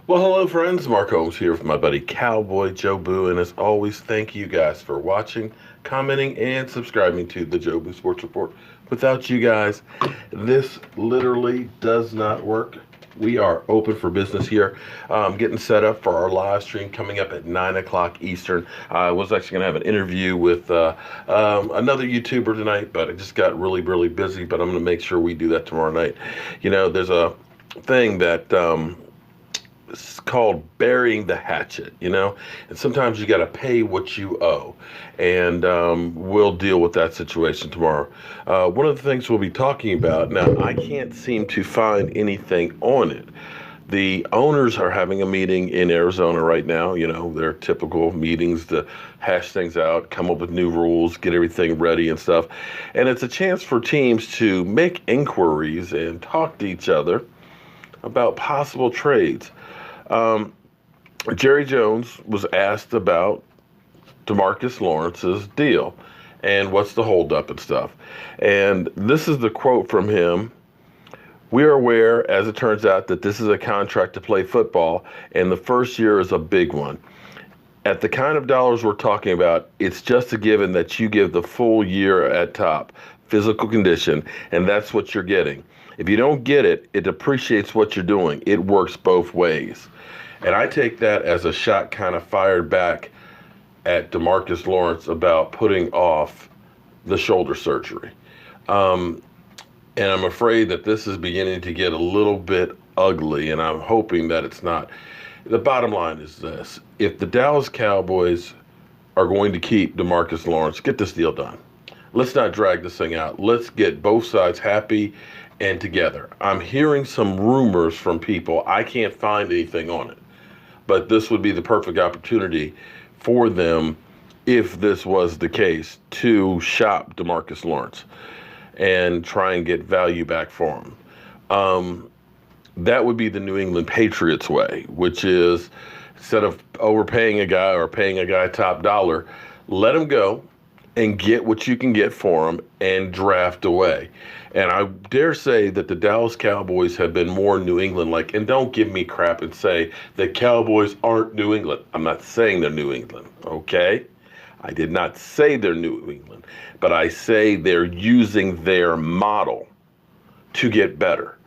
Well, hello, friends. Mark Holmes here with my buddy Cowboy Joe Boo. And as always, thank you guys for watching, commenting, and subscribing to the Joe Boo Sports Report. Without you guys, this literally does not work. We are open for business here. Getting set up for our live stream coming up at 9 o'clock Eastern. I was actually going to have an interview with another YouTuber tonight, but I just got really, really busy. But I'm going to make sure we do that tomorrow night. You know, there's a thing that it's called burying the hatchet, and sometimes you got to pay what you owe, and we'll deal with that situation tomorrow. One of the things we'll be talking about now, I can't seem to find anything on it. The owners are having a meeting in Arizona right now, their typical meetings to hash things out, come up with new rules, get everything ready and stuff. And it's a chance for teams to make inquiries and talk to each other about possible trades. Jerry Jones was asked about DeMarcus Lawrence's deal and what's the holdup and stuff. And this is the quote from him. "We are aware, as it turns out, that this is a contract to play football, and the first year is a big one. At the kind of dollars we're talking about, it's just a given that you give the full year at top, physical condition, and that's what you're getting. If you don't get it, it depreciates what you're doing. It works both ways." And I take that as a shot kind of fired back at DeMarcus Lawrence about putting off the shoulder surgery. And I'm afraid that this is beginning to get a little bit ugly, and I'm hoping that it's not. The bottom line is this. If the Dallas Cowboys are going to keep DeMarcus Lawrence, get this deal done. Let's not drag this thing out. Let's get both sides happy and together. I'm hearing some rumors from people. I can't find anything on it. But this would be the perfect opportunity for them, if this was the case, to shop DeMarcus Lawrence and try and get value back for him. That would be the New England Patriots way, which is instead of overpaying a guy or paying a guy top dollar, let him go and get what you can get for him and draft away. And I dare say that the Dallas Cowboys have been more New England-like. And don't give me crap and say the Cowboys aren't New England. I'm not saying they're New England, okay? I did not say they're New England. But I say they're using their model to get better.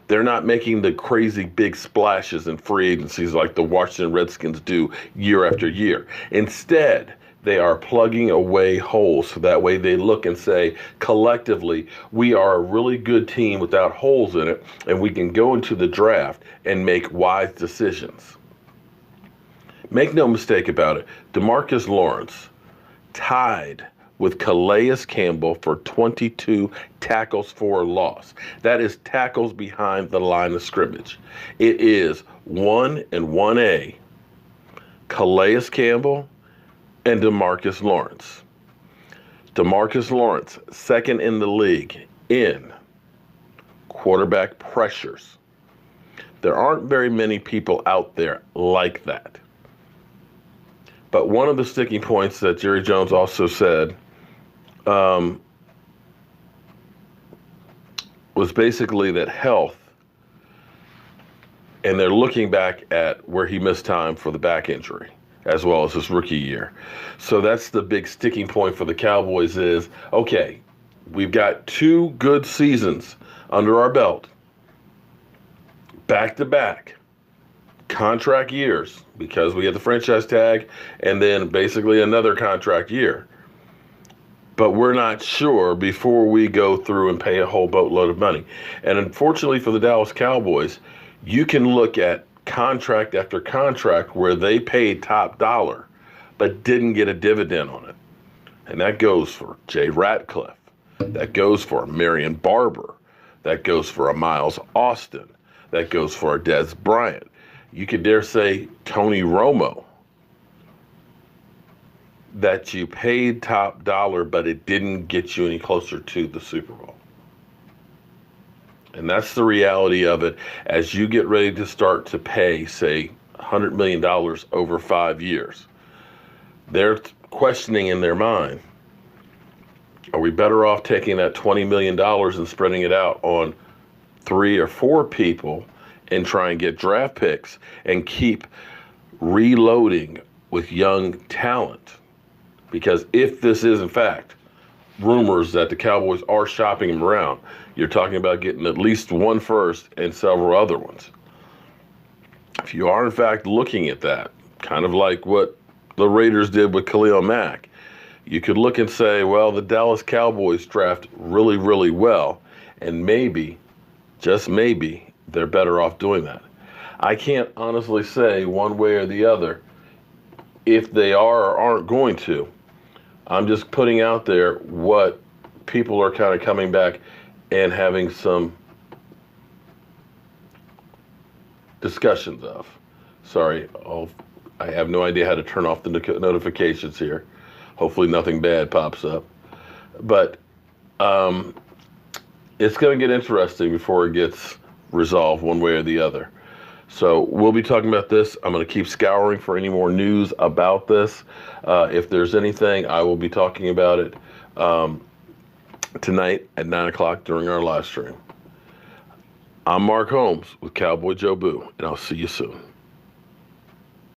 They're not making the crazy big splashes in free agencies like the Washington Redskins do year after year. Instead, they are plugging away holes so that way they look and say, collectively, we are a really good team without holes in it, and we can go into the draft and make wise decisions. Make no mistake about it, DeMarcus Lawrence tied with Calais Campbell for 22 tackles for a loss. That is tackles behind the line of scrimmage. It is 1 and 1A, Calais Campbell and DeMarcus Lawrence. DeMarcus Lawrence, second in the league in quarterback pressures. There aren't very many people out there like that. But one of the sticking points that Jerry Jones also said was basically that health, and they're looking back at where he missed time for the back injury, as well as his rookie year. So that's the big sticking point for the Cowboys is, okay, we've got 2 good seasons under our belt, back-to-back, contract years, because we had the franchise tag, and then basically another contract year. But we're not sure before we go through and pay a whole boatload of money. And unfortunately for the Dallas Cowboys, you can look at contract after contract where they paid top dollar but didn't get a dividend on it. And that goes for Jay Ratcliffe. That goes for a Marion Barber. That goes for a Miles Austin. That goes for a Dez Bryant. You could dare say Tony Romo. That you paid top dollar but it didn't get you any closer to the Super Bowl. And that's the reality of it as you get ready to start to pay, say, $100 million over 5 years. They're questioning in their mind, are we better off taking that $20 million and spreading it out on 3 or 4 people and try and get draft picks and keep reloading with young talent. Because if this is, in fact, rumors that the Cowboys are shopping him around, you're talking about getting at least one first and several other ones. If you are, in fact, looking at that, kind of like what the Raiders did with Khalil Mack, you could look and say, well, the Dallas Cowboys draft really, really well, and maybe, just maybe, they're better off doing that. I can't honestly say one way or the other if they are or aren't going to. I'm just putting out there what people are kind of coming back and having some discussions of. Sorry, I have no idea how to turn off the notifications here. Hopefully nothing bad pops up. But it's going to get interesting before it gets resolved one way or the other. So we'll be talking about this. I'm going to keep scouring for any more news about this. If there's anything, I will be talking about it tonight at 9 o'clock during our live stream. I'm Mark Holmes with Cowboy Joe Boo, and I'll see you soon.